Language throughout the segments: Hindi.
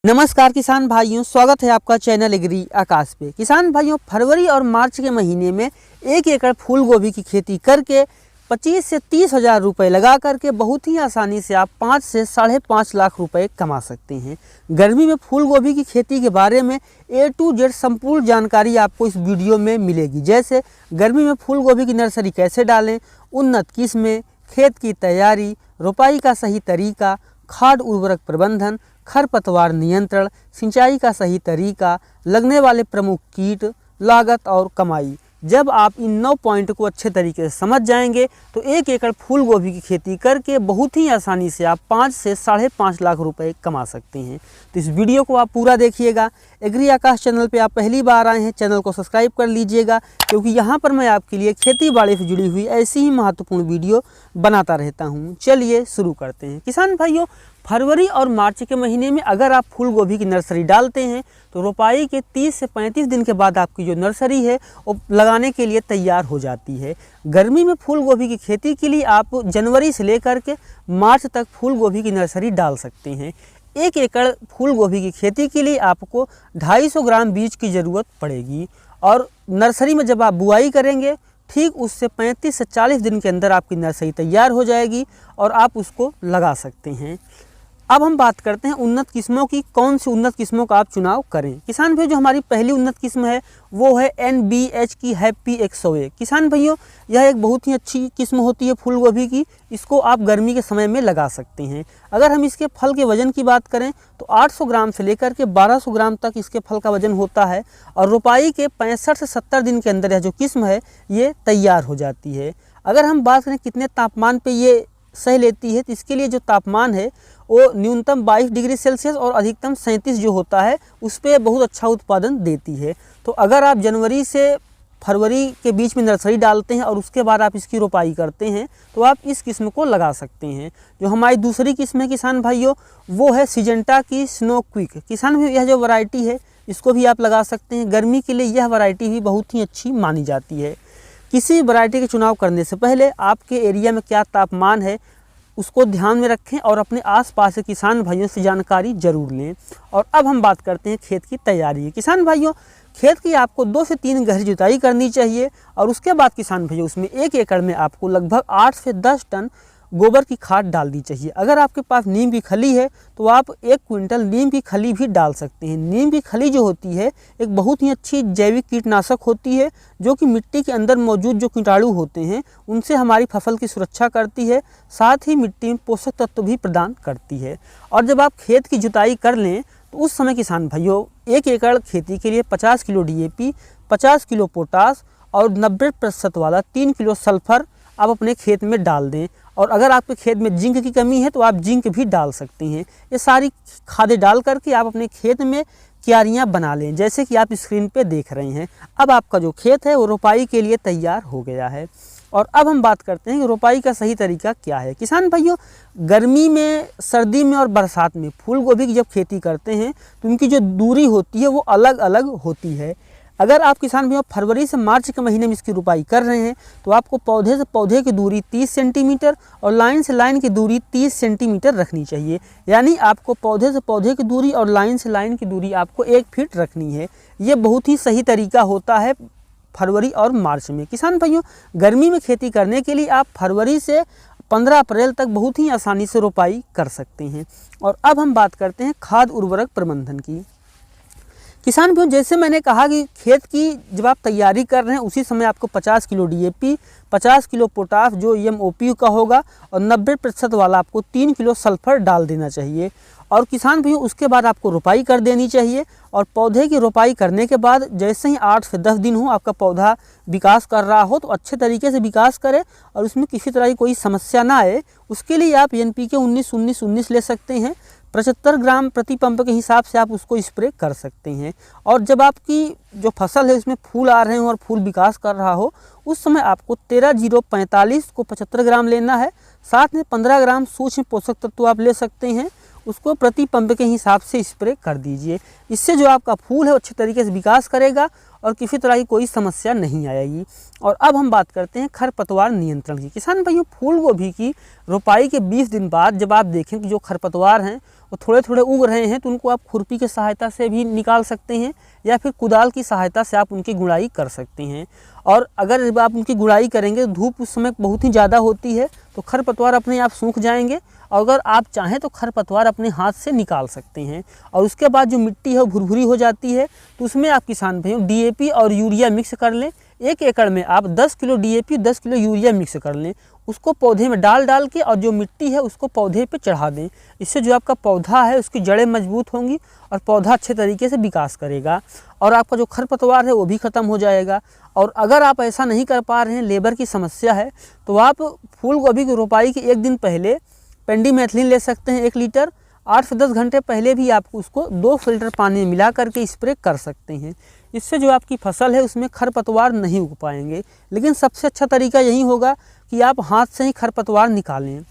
नमस्कार किसान भाइयों, स्वागत है आपका चैनल एग्री आकाश पे। किसान भाइयों, फरवरी और मार्च के महीने में 1 एकड़ फूल गोभी की खेती करके 25 से 30 हज़ार रुपये लगा करके बहुत ही आसानी से आप 5 से 5.5 लाख रुपए कमा सकते हैं। गर्मी में फूल गोभी की खेती के बारे में A to Z संपूर्ण जानकारी आपको इस वीडियो में मिलेगी। जैसे गर्मी में फूल गोभी की नर्सरी कैसे डालें, उन्नत किस्में, खेत की तैयारी, रोपाई का सही तरीका, खाद उर्वरक प्रबंधन, खरपतवार नियंत्रण, सिंचाई का सही तरीका, लगने वाले प्रमुख कीट, लागत और कमाई। जब आप इन 9 पॉइंट को अच्छे तरीके से समझ जाएंगे तो 1 एकड़ फूल गोभी की खेती करके बहुत ही आसानी से आप 5 से 5.5 लाख रुपए कमा सकते हैं। तो इस वीडियो को आप पूरा देखिएगा। एग्री आकाश चैनल पे आप पहली बार आए हैं, चैनल को सब्सक्राइब कर लीजिएगा, क्योंकि यहाँ पर मैं आपके लिए खेती बाड़ी से जुड़ी हुई ऐसी ही महत्वपूर्ण वीडियो बनाता रहता हूँ। चलिए शुरू करते हैं। किसान भाइयों, फरवरी और मार्च के महीने में अगर आप फूल गोभी की नर्सरी डालते हैं तो रोपाई के 30 से 35 दिन के बाद आपकी जो नर्सरी है वो लगाने के लिए तैयार हो जाती है। गर्मी में फूल गोभी की खेती के लिए आप जनवरी से लेकर के मार्च तक फूल गोभी की नर्सरी डाल सकते हैं। 1 एकड़ फूल गोभी की खेती के लिए आपको 250 ग्राम बीज की ज़रूरत पड़ेगी और नर्सरी में जब आप बुआई करेंगे ठीक उससे 35 से 40 दिन के अंदर आपकी नर्सरी तैयार हो जाएगी और आप उसको लगा सकते हैं। अब हम बात करते हैं उन्नत किस्मों की। कौन सी उन्नत किस्मों का आप चुनाव करें। किसान भाई, जो हमारी पहली उन्नत किस्म है वो है NBH की हैप्पी 101। किसान भाइयों, यह एक बहुत ही अच्छी किस्म होती है फूल गोभी की। इसको आप गर्मी के समय में लगा सकते हैं। अगर हम इसके फल के वजन की बात करें तो 800 ग्राम से लेकर के 1200 ग्राम तक इसके फल का वजन होता है और रोपाई के 65 से 70 दिन के अंदर यह जो किस्म है ये तैयार हो जाती है। अगर हम बात करें कितने तापमान पे ये सह लेती है, तो इसके लिए जो तापमान है वो न्यूनतम 22 डिग्री सेल्सियस और अधिकतम 37 जो होता है उस पर बहुत अच्छा उत्पादन देती है। तो अगर आप जनवरी से फरवरी के बीच में नर्सरी डालते हैं और उसके बाद आप इसकी रोपाई करते हैं तो आप इस किस्म को लगा सकते हैं। जो हमारी दूसरी किस्म है किसान भाइयों, वो है सिजेंटा की स्नो क्विक। किसान भाइयों, यह जो वैरायटी है इसको भी आप लगा सकते हैं। गर्मी के लिए यह वैरायटी भी बहुत ही अच्छी मानी जाती है। किसी वैरायटी के चुनाव करने से पहले आपके एरिया में क्या तापमान है उसको ध्यान में रखें और अपने आसपास के किसान भाइयों से जानकारी जरूर लें। और अब हम बात करते हैं खेत की तैयारी। किसान भाइयों, खेत की आपको 2 से 3 गहरी जुताई करनी चाहिए और उसके बाद किसान भाइयों उसमें 1 एकड़ में आपको लगभग 8 से 10 टन गोबर की खाद डालनी चाहिए। अगर आपके पास नीम की खली है तो आप 1 क्विंटल नीम की खली भी डाल सकते हैं। नीम की खली जो होती है एक बहुत ही अच्छी जैविक कीटनाशक होती है जो कि मिट्टी के अंदर मौजूद जो कीटाणु होते हैं उनसे हमारी फसल की सुरक्षा करती है, साथ ही मिट्टी में पोषक तत्व भी प्रदान करती है। और जब आप खेत की जुताई कर लें तो उस समय किसान भाइयों 1 एकड़ खेती के लिए 50 किलो DAP, 50 किलो पोटास और 90% वाला 3 किलो सल्फर आप अपने खेत में डाल दें। और अगर आपके खेत में जिंक की कमी है तो आप जिंक भी डाल सकते हैं। ये सारी खादें डाल करके आप अपने खेत में क्यारियां बना लें, जैसे कि आप स्क्रीन पे देख रहे हैं। अब आपका जो खेत है वो रोपाई के लिए तैयार हो गया है। और अब हम बात करते हैं कि रोपाई का सही तरीका क्या है। किसान भाइयों, गर्मी में, सर्दी में और बरसात में फूल गोभी की जब खेती करते हैं तो उनकी जो दूरी होती है वो अलग अलग होती है। अगर आप किसान भाइयों फरवरी से मार्च के महीने में इसकी रोपाई कर रहे हैं तो आपको पौधे से पौधे की दूरी 30 सेंटीमीटर और लाइन से लाइन की दूरी 30 सेंटीमीटर रखनी चाहिए। यानी आपको पौधे से पौधे की दूरी और लाइन से लाइन की दूरी आपको 1 फीट रखनी है। ये बहुत ही सही तरीका होता है फरवरी और मार्च में। किसान भाइयों, गर्मी में खेती करने के लिए आप फरवरी से 15 अप्रैल तक बहुत ही आसानी से रोपाई कर सकते हैं। और अब हम बात करते हैं खाद उर्वरक प्रबंधन की। किसान भाइयों, जैसे मैंने कहा कि खेत की जब आप तैयारी कर रहे हैं उसी समय आपको 50 किलो DAP, 50 किलो पोटास जो MOP का होगा और 90% वाला आपको 3 किलो सल्फर डाल देना चाहिए। और किसान भाइयों उसके बाद आपको रोपाई कर देनी चाहिए। और पौधे की रोपाई करने के बाद जैसे ही 8 से 10 दिन हो आपका पौधा विकास कर रहा हो तो अच्छे तरीके से विकास करे और उसमें किसी तरह की कोई समस्या ना आए, उसके लिए आप NPK 19-19-19 ले सकते हैं। 75 ग्राम प्रति पंप के हिसाब से आप उसको स्प्रे कर सकते हैं। और जब आपकी जो फसल है उसमें फूल आ रहे हो और फूल विकास कर रहा हो उस समय आपको 13-0-45 को 75 ग्राम लेना है। साथ में 15 ग्राम सूक्ष्म पोषक तत्व आप ले सकते हैं, उसको प्रति पंप के हिसाब से स्प्रे कर दीजिए। इससे जो आपका फूल है अच्छे तरीके से विकास करेगा और किसी तरह की कोई समस्या नहीं आएगी। और अब हम बात करते हैं खरपतवार नियंत्रण की। किसान भाइयों, फूल गोभी की रोपाई के 20 दिन बाद जब आप देखें कि जो खरपतवार हैं वो थोड़े थोड़े उग रहे हैं तो उनको आप खुरपी की सहायता से भी निकाल सकते हैं या फिर कुदाल की सहायता से आप उनकी गुड़ाई कर सकते हैं। और अगर आप उनकी गुड़ाई करेंगे तो धूप उस समय बहुत ही ज़्यादा होती है तो खरपतवार अपने आप सूख जाएंगे। और अगर आप चाहें तो खरपतवार अपने हाथ से निकाल सकते हैं। और उसके बाद जो मिट्टी है वो भुरभुरी हो जाती है तो उसमें आप किसान भाइयों DAP और यूरिया मिक्स कर लें। 1 एकड़ में आप 10 kilo DAP 10 kilo urea mix कर लें, उसको पौधे में डाल के और जो मिट्टी है उसको पौधे पे चढ़ा दें। इससे जो आपका पौधा है उसकी जड़ें मजबूत होंगी और पौधा अच्छे तरीके से विकास करेगा और आपका जो खरपतवार है वो भी ख़त्म हो जाएगा। और अगर आप ऐसा नहीं कर पा रहे हैं, लेबर की समस्या है, तो आप फूल गोभी की रोपाई के 1 दिन पहले पेंडीमेथलिन ले सकते हैं 1 लीटर। 8 से 10 घंटे पहले भी आप उसको 2 फ़िल्टर पानी में मिला करके स्प्रे कर सकते हैं। इससे जो आपकी फसल है उसमें खरपतवार नहीं उग पाएंगे। लेकिन सबसे अच्छा तरीका यही होगा कि आप हाथ से ही खरपतवार निकालें।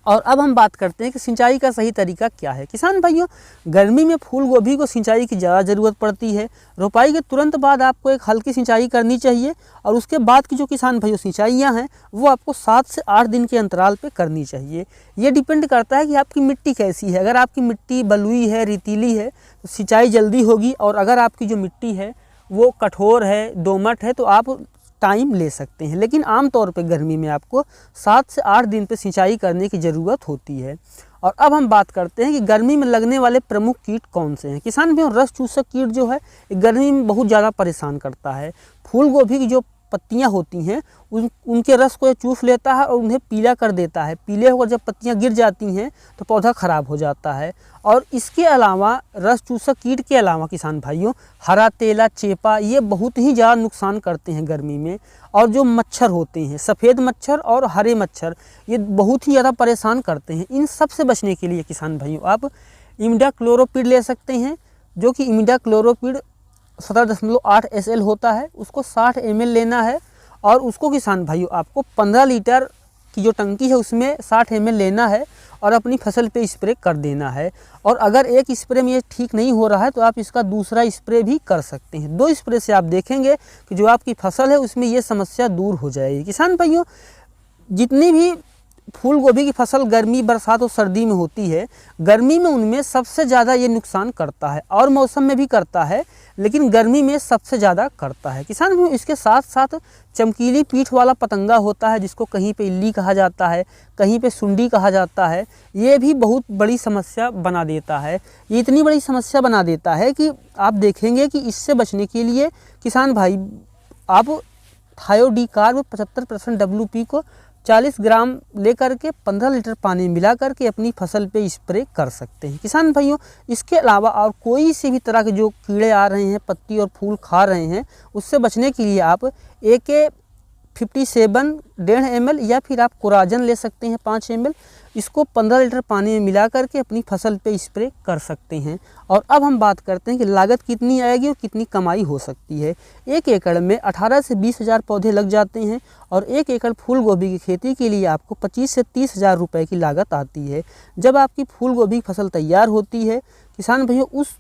और अब हम बात करते हैं कि सिंचाई का सही तरीका क्या है। किसान भाइयों, गर्मी में फूल गोभी को सिंचाई की ज़्यादा ज़रूरत पड़ती है। रोपाई के तुरंत बाद आपको एक हल्की सिंचाई करनी चाहिए और उसके बाद की जो किसान भाइयों सिंचाइयाँ हैं वो आपको 7 से 8 दिन के अंतराल पे करनी चाहिए। ये डिपेंड करता है कि आपकी मिट्टी कैसी है। अगर आपकी मिट्टी बलुई है, रेतीली है तो सिंचाई जल्दी होगी, और अगर आपकी जो मिट्टी है वो कठोर है, दोमट है, तो आप टाइम ले सकते हैं। लेकिन आमतौर पे गर्मी में आपको 7 से 8 दिन पे सिंचाई करने की ज़रूरत होती है। और अब हम बात करते हैं कि गर्मी में लगने वाले प्रमुख कीट कौन से हैं। किसान भाइयों, रस चूसक कीट जो है गर्मी में बहुत ज़्यादा परेशान करता है। फूल गोभी की जो पत्तियां होती हैं उनके रस को चूस लेता है और उन्हें पीला कर देता है। पीले होकर जब पत्तियां गिर जाती हैं तो पौधा ख़राब हो जाता है। और इसके अलावा रस चूसक कीट के अलावा किसान भाइयों हरा तेला, चेपा, ये बहुत ही ज़्यादा नुकसान करते हैं गर्मी में। और जो मच्छर होते हैं, सफ़ेद मच्छर और हरे मच्छर, ये बहुत ही ज़्यादा परेशान करते हैं। इन सब से बचने के लिए किसान भाइयों आप इमिडाक्लोरोपिड ले सकते हैं, जो कि इमिडाक्लोरोपिड 17.8 SL होता है। उसको 60 ml लेना है और उसको किसान भाइयों आपको 15 लीटर की जो टंकी है उसमें 60 ml लेना है और अपनी फसल पे स्प्रे कर देना है। और अगर एक स्प्रे में ये ठीक नहीं हो रहा है तो आप इसका दूसरा स्प्रे भी कर सकते हैं। 2 स्प्रे से आप देखेंगे कि जो आपकी फसल है उसमें ये समस्या दूर हो जाएगी। किसान भाइयों, जितनी भी फूल गोभी की फसल गर्मी, बरसात और सर्दी में होती है, गर्मी में उनमें सबसे ज़्यादा ये नुकसान करता है। और मौसम में भी करता है लेकिन गर्मी में सबसे ज़्यादा करता है। किसान भाइयों, इसके साथ साथ चमकीली पीठ वाला पतंगा होता है जिसको कहीं पे इल्ली कहा जाता है, कहीं पे सुंडी कहा जाता है। ये भी बहुत बड़ी समस्या बना देता है। ये इतनी बड़ी समस्या बना देता है कि आप देखेंगे कि इससे बचने के लिए किसान भाई आप थायोडिकार्ब 75% WP को 40 ग्राम लेकर के 15 लीटर पानी मिला करके अपनी फसल पे स्प्रे कर सकते हैं। किसान भाइयों, इसके अलावा और कोई से भी तरह के जो कीड़े आ रहे हैं, पत्ती और फूल खा रहे हैं, उससे बचने के लिए आप AK-57 1.5 ml या फिर आप कोराजन ले सकते हैं 5 ml। इसको 15 लीटर पानी में मिला करके अपनी फसल पे स्प्रे कर सकते हैं। और अब हम बात करते हैं कि लागत कितनी आएगी और कितनी कमाई हो सकती है। 1 एकड़ में 18 से 20 हज़ार पौधे लग जाते हैं और 1 एकड़ फूल गोभी की खेती के लिए आपको 25 से 30 हज़ार रुपये की लागत आती है। जब आपकी फूल गोभी की फसल तैयार होती है किसान भैया, उस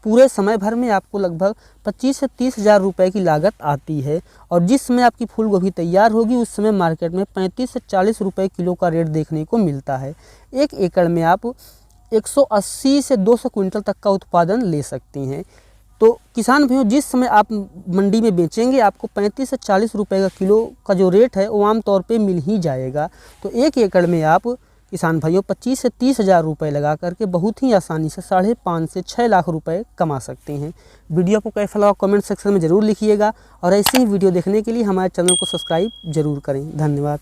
पूरे समय भर में आपको लगभग 25 से 30 हज़ार रुपये की लागत आती है। और जिस समय आपकी फूल गोभी तैयार होगी उस समय मार्केट में 35 से 40 रुपये किलो का रेट देखने को मिलता है। 1 एकड़ में आप 180 से 200 क्विंटल तक का उत्पादन ले सकते हैं। तो किसान भाइयों, जिस समय आप मंडी में बेचेंगे आपको 35 से 40 रुपये का किलो का जो रेट है वो आमतौर पे मिल ही जाएगा। तो 1 एकड़ में आप किसान भाइयों 25 से 30 हज़ार रुपये लगा करके बहुत ही आसानी से 5.5 से 6 लाख रुपए कमा सकते हैं। वीडियो को कैसा लगा कमेंट सेक्शन में ज़रूर लिखिएगा और ऐसे ही वीडियो देखने के लिए हमारे चैनल को सब्सक्राइब जरूर करें। धन्यवाद।